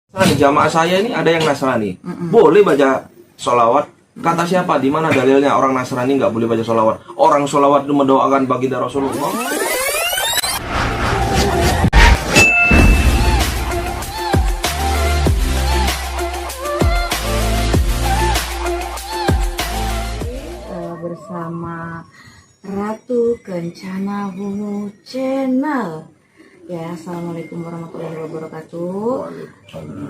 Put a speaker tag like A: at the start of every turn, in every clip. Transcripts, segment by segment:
A: Di jamaah saya ini ada yang Nasrani, boleh baca sholawat. Kata siapa? Di mana dalilnya orang Nasrani nggak boleh baca sholawat? Orang sholawat itu mendoakan baginda Rasulullah.
B: Bersama Ratu Kencana Wungu Channel. Ya, assalamualaikum warahmatullahi wabarakatuh.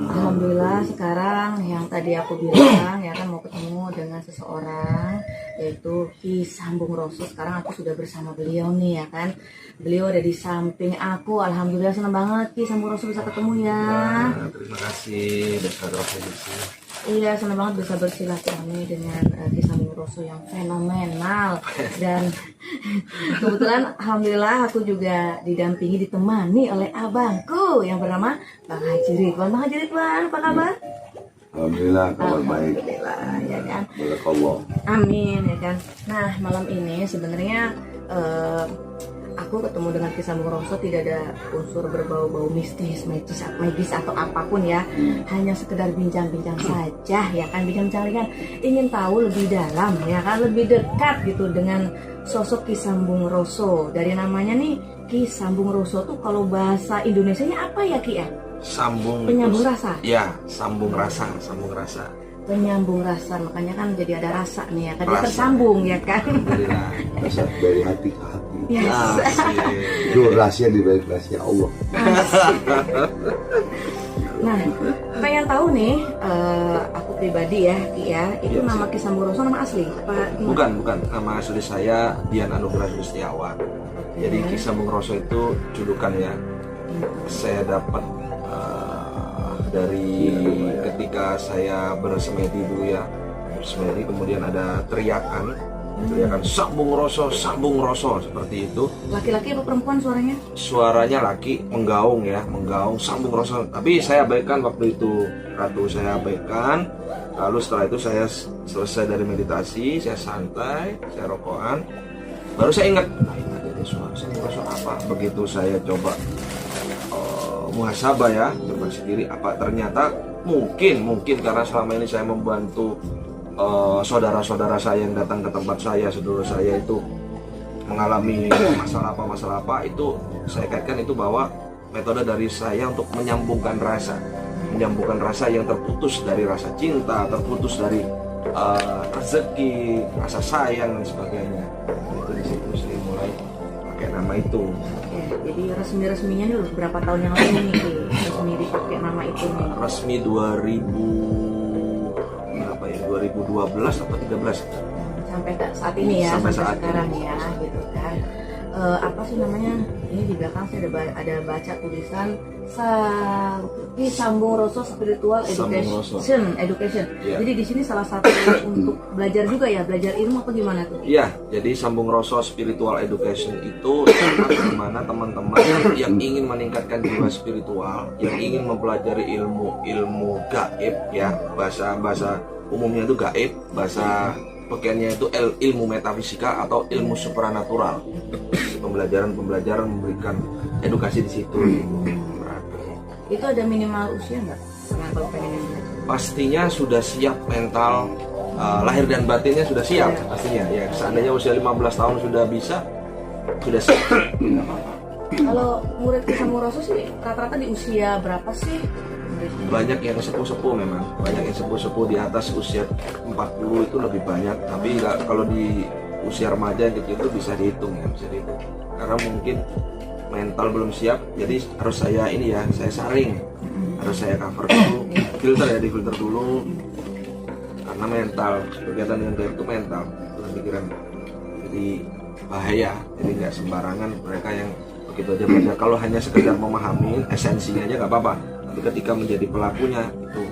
B: Alhamdulillah sekarang yang tadi aku bilang ya kan mau ketemu dengan seseorang yaitu Ki Sambung Roso. Sekarang aku sudah bersama beliau nih ya kan. Beliau ada di samping aku. Alhamdulillah senang banget Ki Sambung Roso bisa ketemu ya.
A: Terima kasih.
B: Iya, senang banget bisa bersilaturahmi dengan Ki Sambung Roso yang fenomenal. Dan kebetulan alhamdulillah aku juga didampingi, ditemani oleh abangku yang bernama Bang Haji Ridwan. Bang Haji Ridwan, apa kabar?
C: Alhamdulillah, kabar baik.
B: Alhamdulillah, ya kan.
C: Barakallah.
B: Amin, ya kan. Nah, malam ini sebenarnya aku ketemu dengan Ki Sambung Roso tidak ada unsur berbau-bau mistis, magis atau apapun ya. Hanya sekedar bincang-bincang saja ya kan, bincang-bincang ringan. Ingin tahu lebih dalam ya kan, lebih dekat gitu dengan sosok Ki Sambung Roso. Dari namanya nih Ki Sambung Roso tuh kalau bahasa Indonesianya apa ya Ki ya?
A: Sambung.
B: Penyambung rasa.
A: Ya, sambung rasa, sambung rasa.
B: Penyambung rasa, makanya kan jadi ada rasa nih ya kan, dia
A: Rasa.
B: tersambung ya kan.
A: Alhamdulillah.
C: Rasa dari hati ke hati.
B: Yes.
A: Asik.
C: Itu rahasia di balik rahasia Allah.
B: Nah, pengen tahu nih, aku pribadi ya, Ki ya, itu
A: Yes.
B: nama Ki Sambung Roso nama asli? Apa gimana?
A: Bukan. Nama asli saya Dian Anugrah Gustiawan. Jadi Ki Sambung Roso itu julukan ya. Saya dapat dari ketika saya bersemedi dulu ya, bersemedi, kemudian ada teriakan Sambung Roso seperti itu.
B: Laki-laki apa perempuan suaranya?
A: Suaranya laki, menggaung Sambung Roso. Tapi saya abaikan waktu itu, Ratu, saya abaikan. Lalu setelah itu saya selesai dari meditasi, saya santai, saya rokokan. Baru saya ingat, ada suara Sambung Roso apa? Begitu saya coba muhasabah ya, berbasis diri, apa ternyata mungkin karena selama ini saya membantu saudara-saudara saya yang datang ke tempat saya, saudara saya itu mengalami masalah apa itu saya kaitkan itu bahwa metode dari saya untuk menyambungkan rasa yang terputus dari rasa cinta, terputus dari rezeki, rasa sayang dan sebagainya. Itu di situ saya mulai pakai nama itu.
B: Oke, jadi resminya nih udah berapa tahun yang lalu nih Ki, resmi dipakai nama itu nih?
A: Resmi 2012 atau 13.
B: Sampai saat ini ya,
A: Sampai
B: sampai
A: saat
B: sekarang
A: ini.
B: ya, gitu kan. Apa sih namanya? Ini di belakang saya ada baca tulisan Ki Sambung Roso Spiritual
A: Sambung Roso.
B: Education.
A: Iya.
B: Jadi di sini salah satu untuk belajar juga ya, belajar ilmu apa gimana tuh?
A: Iya, jadi Sambung Roso Spiritual Education itu di mana teman-teman yang ingin meningkatkan jiwa spiritual, yang ingin mempelajari ilmu gaib ya, bahasa umumnya itu gaib, bahasa pekerjaannya itu ilmu metafisika atau ilmu supranatural. Pembelajaran memberikan edukasi di situ.
B: Itu ada minimal usia nggak? Karena kalau pengen yang belajar.
A: Pastinya sudah siap mental, lahir dan batinnya sudah siap pastinya. Ya, seandainya usia 15 tahun sudah siap.
B: Kalau murid Ki Sambung Roso sih rata-rata di usia berapa sih?
A: Banyak yang sepuh-sepuh memang, banyak yang sepuh-sepuh di atas usia 40 itu lebih banyak. Tapi kalau di usia remaja gitu itu bisa dihitung. Karena mungkin mental belum siap, jadi harus saya saring, harus saya cover dulu, filter dulu. Karena mental, berkaitan dengan gaib itu mental, itu pikiran, jadi bahaya. Jadi nggak sembarangan mereka yang begitu aja belajar. Kalau hanya sekedar memahami esensinya aja nggak apa-apa. Tapi ketika menjadi pelakunya itu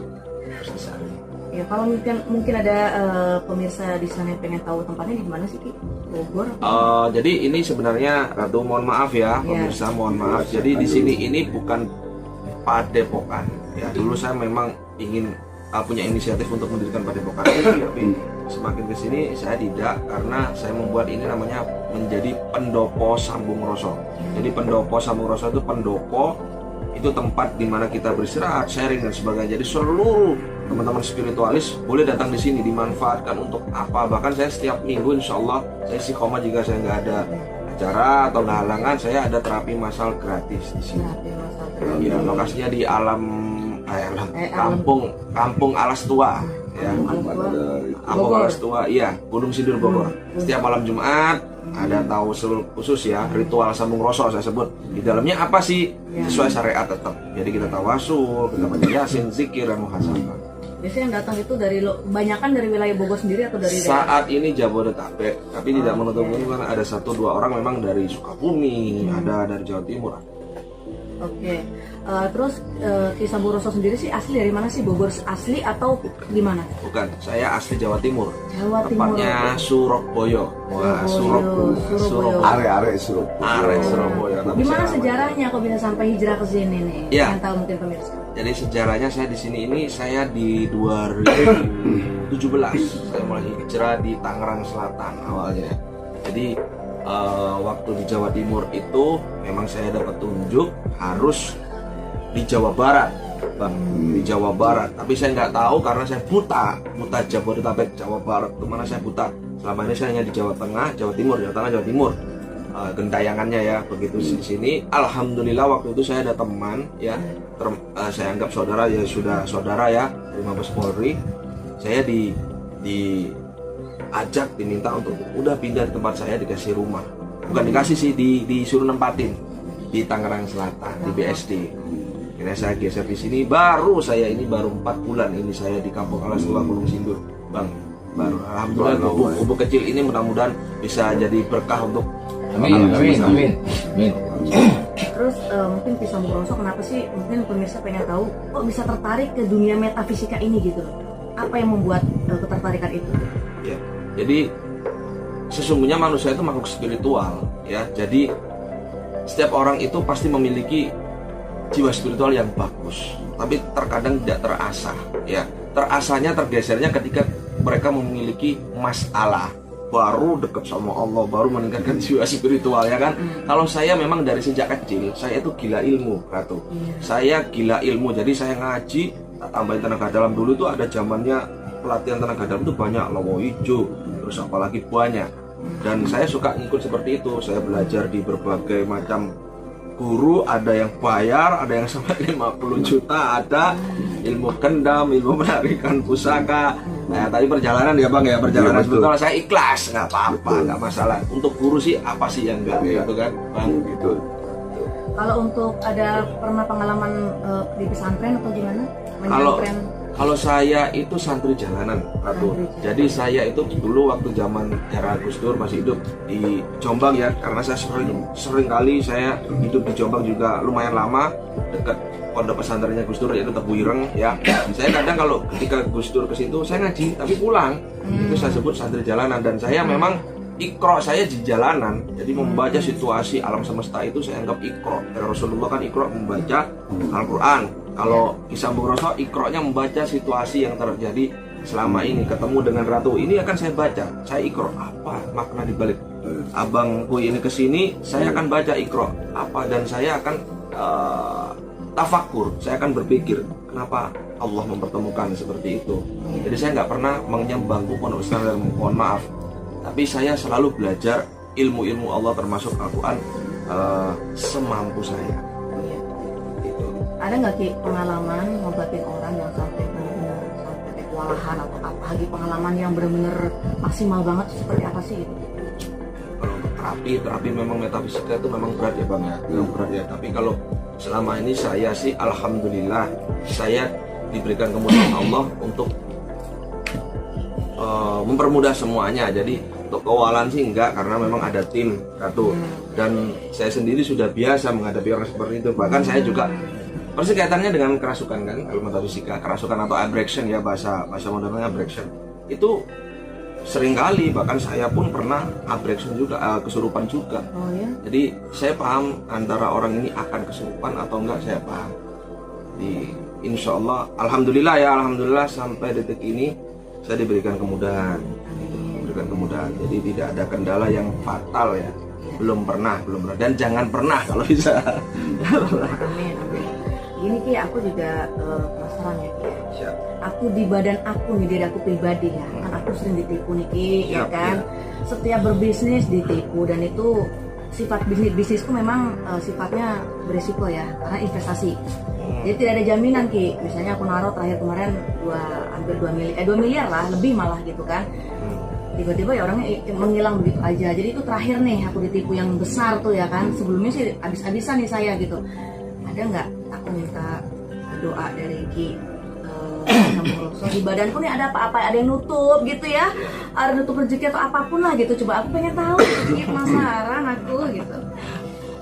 A: harus disaring.
B: Ya kalau mungkin ada pemirsa di sana yang pengen tahu tempatnya di mana sih Ki? Bogor?
A: Jadi ini sebenarnya Ratu, mohon maaf ya pemirsa, mohon maaf. Jadi di sini ini bukan padepokan. Ya dulu saya memang ingin punya inisiatif untuk mendirikan padepokan, tapi semakin kesini saya tidak, karena saya membuat ini namanya menjadi pendopo Sambung Roso. Jadi pendopo Sambung Roso itu pendopo itu tempat di mana kita beristirahat, sharing dan sebagainya. Jadi seluruh teman-teman spiritualis boleh datang di sini, dimanfaatkan untuk apa. Bahkan saya setiap minggu insya Allah saya istiqomah jika saya nggak ada acara atau nggak halangan, saya ada terapi massal gratis di sini. Ya, lokasinya di kampung Alas Tua, ya. Kampung Alas Tua, iya, Gunung Sindur Bogor. Setiap malam Jumat ada tawasul khusus ya, ritual sambung rosok saya sebut. Di dalamnya apa sih? Sesuai syariat tetap. Jadi kita tawasul, kita baca yasin, zikir, dan muhasabah.
B: Biasanya yang datang itu banyakan dari wilayah Bogor sendiri atau dari daerah?
A: Saat ini Jabodetabek, tapi tidak menutup kemungkinan ada 1-2 orang memang dari Sukabumi, ada dari Jawa Timur.
B: Oke. Terus Ki Samburoso sendiri sih asli dari mana sih? Bogor asli atau di mana?
A: Bukan, saya asli Jawa Timur.
B: Jawa Timur.
A: Tepatnya Surabaya. Wah, Surabaya.
C: Are Surabaya.
A: Tapi
B: Gimana
A: saya
B: sejarahnya kok bisa sampai hijrah ke sini nih?
A: Ya.
B: Yang tahu mungkin pemirsa.
A: Jadi sejarahnya saya di sini ini saya di 2017 saya mulai hijrah di Tangerang Selatan awalnya. Jadi waktu di Jawa Timur itu memang saya dapat tunjuk harus di Jawa Barat, Bang, di Jawa Barat. Tapi saya nggak tahu karena saya buta Jabodetabek, Jawa Barat. Kemana saya buta? Selama ini saya hanya di Jawa Tengah, Jawa Timur, Jawa Tengah, Jawa Timur. Gentayangannya ya begitu di sini. Alhamdulillah waktu itu saya ada teman ya, saya anggap saudara ya, sudah saudara ya, dari Mabes Polri. Saya diajak, diminta untuk udah pindah di tempat saya, dikasih rumah. Bukan dikasih sih, disuruh nempatin di Tangerang Selatan di BSD. Kira saya geser di sini, baru 4 bulan ini saya di Kampung Alas Tua Gunung Sindur, Bang. Baru alhamdulillah kubu kecil ini mudah-mudahan bisa jadi berkah untuk
D: Amin.
B: Terus mungkin Ki Samburoso kenapa sih mungkin pemirsa pengen tahu kok bisa tertarik ke dunia metafisika ini gitu? Apa yang membuat ketertarikan itu?
A: Ya, jadi sesungguhnya manusia itu makhluk spiritual ya. Jadi setiap orang itu pasti memiliki jiwa spiritual yang bagus, tapi terkadang tidak terasah ya. Terasahnya, tergesernya ketika mereka memiliki masalah, baru dekat sama Allah, baru meningkatkan jiwa spiritual ya kan. Kalau saya memang dari sejak kecil saya itu gila ilmu, Ratu. Saya gila ilmu, jadi saya ngaji, tak tambahin tenaga dalam. Dulu itu ada zamannya pelatihan tenaga dalam itu banyak, lowo hijau, terus apalagi banyak. Dan saya suka ngikut seperti itu. Saya belajar di berbagai macam guru, ada yang bayar, ada yang sampai 50 juta, ada ilmu kendam, ilmu menarikan pusaka. Nah tadi perjalanan ya Bang ya, perjalanan sebetulnya saya ikhlas, nggak apa-apa, nggak masalah. Untuk guru sih apa sih yang enggak gitu kan Bang, gitu.
B: Kalau untuk ada pernah pengalaman di pesantren atau gimana?
A: Kalau saya itu santri jalanan, Ratu. Jadi saya itu dulu waktu zaman era Gus Dur masih hidup di Jombang ya, karena saya sering kali saya hidup di Jombang juga lumayan lama, dekat pondok pesantrennya Gus Dur yaitu Tebu Ireng ya. Saya kadang kalau ketika Gus Dur ke situ saya ngaji tapi pulang. Itu saya sebut santri jalanan, dan saya memang ikro saya di jalanan. Jadi membaca situasi alam semesta itu saya anggap ikro. Karena Rasulullah kan ikro membaca Al-Quran. Kalau Ki Samburoso ikro-nya membaca situasi yang terjadi selama ini. Ketemu dengan Ratu ini akan saya baca, saya ikro apa makna dibalik abangku ini kesini, saya akan baca ikro apa, dan saya akan tafakur, saya akan berpikir kenapa Allah mempertemukan seperti itu. Jadi saya nggak pernah menyembangku pondok pesantren, mohon maaf, tapi saya selalu belajar ilmu-ilmu Allah termasuk Al-Quran semampu saya.
B: Ada nggak Ki pengalaman ngobatin orang yang sampai benar-benar sampai kewalahan atau apa lagi, pengalaman yang benar-benar maksimal banget seperti apa sih gitu?
A: Kalau untuk terapi memang metafisika itu memang berat ya Bang ya, memang berat ya. Tapi kalau selama ini saya sih alhamdulillah saya diberikan kemudahan Allah untuk mempermudah semuanya. Jadi untuk kewalan sih enggak, karena memang ada tim Ratu, dan saya sendiri sudah biasa menghadapi orang seperti itu. Bahkan saya juga pasti kaitannya dengan kerasukan kan, kalau metafisika kerasukan atau abrasion ya, bahasa modernnya abrasion itu sering kali, bahkan saya pun pernah abrasion juga, kesurupan juga.
B: Oh ya?
A: Jadi saya paham antara orang ini akan kesurupan atau enggak, saya paham. Insya Allah, alhamdulillah sampai detik ini saya diberikan kemudahan, jadi tidak ada kendala yang fatal ya, belum pernah, dan jangan pernah kalau bisa.
B: Amin. Gini Ki, aku juga penasaran ya Ki.
A: Siap.
B: Aku di badan aku nih, diri aku pribadi ya, kan aku sering ditipu nih Ki, ya
A: Siap,
B: kan.
A: ya.
B: Setiap berbisnis ditipu, dan itu sifat bisnisku memang sifatnya berisiko ya, karena investasi. Jadi tidak ada jaminan Ki. Misalnya aku naruh terakhir kemarin hampir 2 miliar lah, lebih malah gitu kan. Tiba-tiba ya orangnya menghilang begitu aja. Jadi itu terakhir nih aku ditipu yang besar tuh ya kan. Sebelumnya sih habis-habisan nih saya gitu. Ada nggak aku minta doa dari Ki Samoroso, di badanku nih ada apa-apa, ada yang nutup gitu ya, ada nutup rezeki atau apapun lah gitu. Coba aku pengen tahu, Ki, penasaran aku gitu.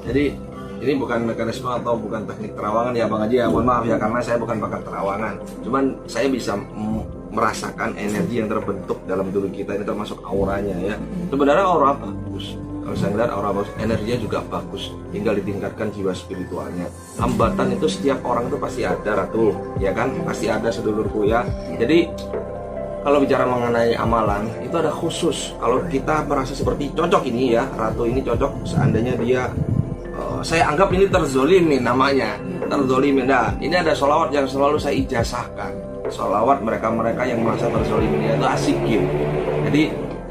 A: Jadi ini bukan mekanisme atau bukan teknik terawangan ya Bang Haji ya, mohon maaf ya karena saya bukan pakar terawangan. Cuman saya bisa merasakan energi yang terbentuk dalam tubuh kita, ini termasuk auranya ya. Sebenarnya aura bagus. Kalau saya lihat aura bagus, energinya juga bagus. Tinggal ditingkatkan jiwa spiritualnya. Hambatan itu setiap orang itu pasti ada, Ratu, ya kan? Pasti ada sedulurku ya. Jadi kalau bicara mengenai amalan itu ada khusus. Kalau kita merasa seperti cocok ini ya, Ratu ini cocok. Seandainya dia saya anggap ini terzolimin namanya, terzolimin. Nah, ini ada sholawat yang selalu saya ijazahkan. Sholawat mereka-mereka yang merasa terzolimin, yaitu asikil. Jadi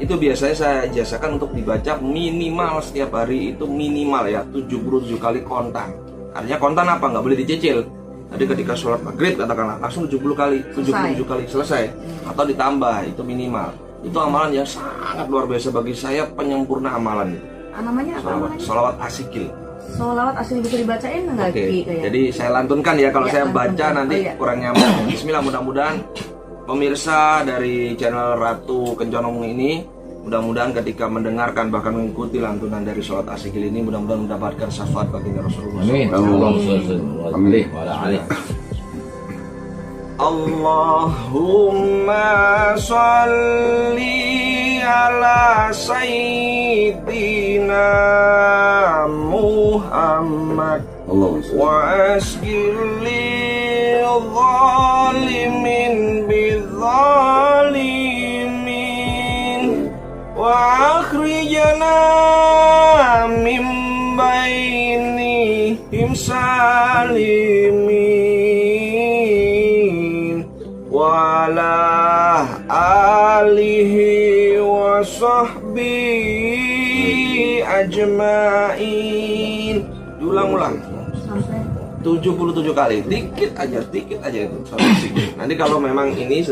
A: itu biasanya saya ijazahkan untuk dibaca minimal setiap hari, itu minimal ya 77 kali kontan. Artinya kontan apa? Nggak boleh dicicil. Jadi ketika sholat maghrib katakanlah langsung 70 kali, 77 kali selesai, atau ditambah, itu minimal. Itu amalan yang sangat luar biasa bagi saya, penyempurna amalan itu.
B: Namanya apa namanya?
A: Sholawat asikil.
B: Sholawat asli bisa dibacain nggak
A: Oke,
B: Ki? Kayak?
A: jadi saya lantunkan ya, kalau
B: Ya,
A: saya baca
B: lantunkan.
A: nanti
B: Oh, iya.
A: kurang nyambung. Bismillah, mudah-mudahan pemirsa dari channel Ratu Kenconong ini mudah-mudahan ketika mendengarkan bahkan mengikuti lantunan dari sholat asikil ini mudah-mudahan mendapatkan syafaat baginda Rasulullah.
D: Amin.
C: Amin.
A: Allahumma sholli ala sayyidina Muhammad wa asgili zalimin bizzalimin wa akhrijana min bainihim salimin wa ala alihi wa sahbihi ajmain. Diulang-ulang
B: Sampai
A: 77 kali, dikit aja itu. Nanti kalau memang ini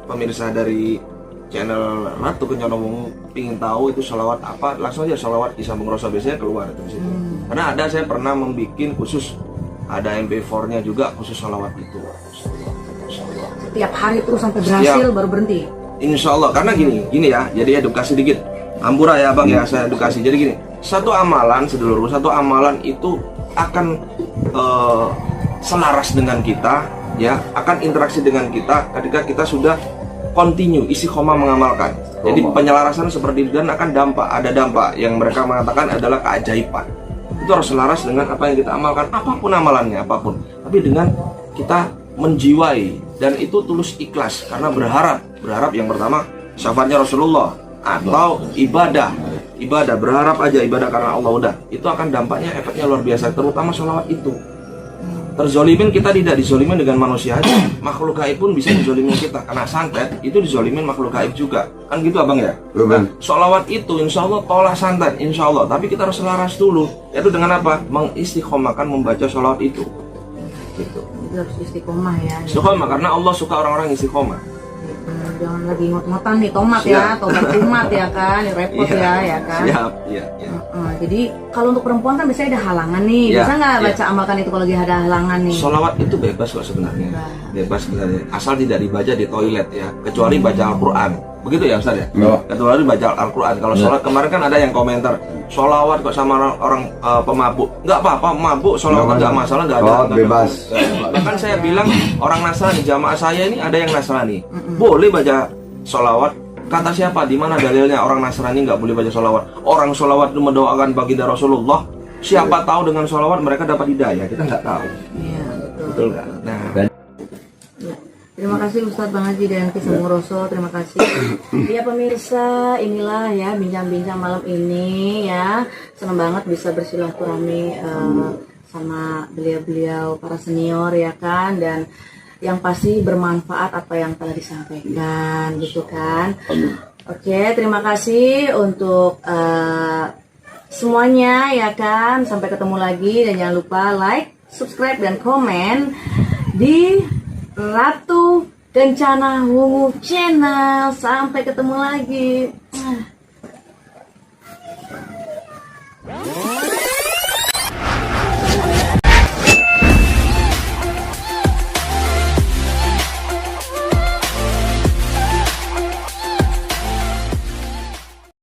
A: pemirsa dari channel Ratu Kenconong ingin tahu itu sholawat apa, langsung aja sholawat Ki Sambung Roso, biasanya keluar itu di situ. Karena saya pernah membuat khusus, ada MP4-nya juga khusus sholawat itu.
B: setiap hari terus sampai berhasil baru berhenti.
A: Insya Allah, karena gini ya, jadi edukasi dikit. Ampura ya Bang ya, saya edukasi. Jadi gini, satu amalan sedulurku, satu amalan itu akan selaras dengan kita, ya, akan interaksi dengan kita ketika kita sudah continue istiqomah mengamalkan. Jadi penyelarasan seperti itu dan akan ada dampak yang mereka mengatakan adalah keajaiban. Itu harus selaras dengan apa yang kita amalkan, apapun amalannya, apapun. Tapi dengan kita menjiwai dan itu tulus ikhlas karena berharap yang pertama syafaatnya Rasulullah atau ibadah berharap aja ibadah karena Allah, udah itu akan dampaknya, efeknya luar biasa, terutama sholawat itu. Terzolimin kita tidak dizolimin dengan manusia aja, makhluk gaib pun bisa dizolimin kita karena santet itu dizolimin makhluk gaib juga, kan gitu Abang ya. Nah, sholawat itu insya Allah tolak santet insya Allah, tapi kita harus selaras dulu, yaitu dengan apa? Mengistiqomahkan membaca sholawat itu gitu.
B: Itu harus istiqomah ya.
A: Istiqomah karena Allah suka orang-orang istiqomah.
B: Jangan lagi ngot-ngotan nih tomat
A: Siap.
B: ya, tomat umat ya kan, repot ya kan.
A: Siap, iya.
B: Jadi kalau untuk perempuan kan biasanya ada halangan nih,
A: Iya,
B: bisa nggak
A: iya.
B: baca amalkan itu kalau lagi ada halangan nih?
A: Sholawat itu bebas kok sebenarnya, bebas sebenarnya. Asal tidak dibaca di toilet ya, kecuali baca Al-Quran. Begitu ya Ustaz ya? Kecuali baca Al-Quran. Kalau sholat kemarin kan ada yang komentar, sholawat kok sama orang pemabuk. Nggak apa-apa, mabuk sholawat nggak masalah, nggak ada.
C: Bebas.
A: Bahkan saya bilang orang Nasrani, jamaah saya ini ada yang Nasrani, boleh baca sholawat. Kata siapa? Di mana dalilnya orang Nasrani nggak boleh baca sholawat? Orang sholawat itu mendoakan baginda Rasulullah. Siapa tahu dengan sholawat mereka dapat hidayah? Kita nggak tahu.
B: Iya betul.
A: Betul nggak? Nah,
B: Ya. Terima kasih Ustadz Bang Haji dan Ki Sambung Roso, terima kasih. Ya pemirsa, inilah ya bincang-bincang malam ini ya. Senang banget bisa bersilaturahmi sama beliau-beliau para senior ya kan, dan yang pasti bermanfaat apa yang telah disampaikan gitu kan. Oke, terima kasih untuk semuanya ya kan. Sampai ketemu lagi dan jangan lupa like, subscribe dan komen di Ratu Kencana Wungu Channel. Sampai ketemu lagi.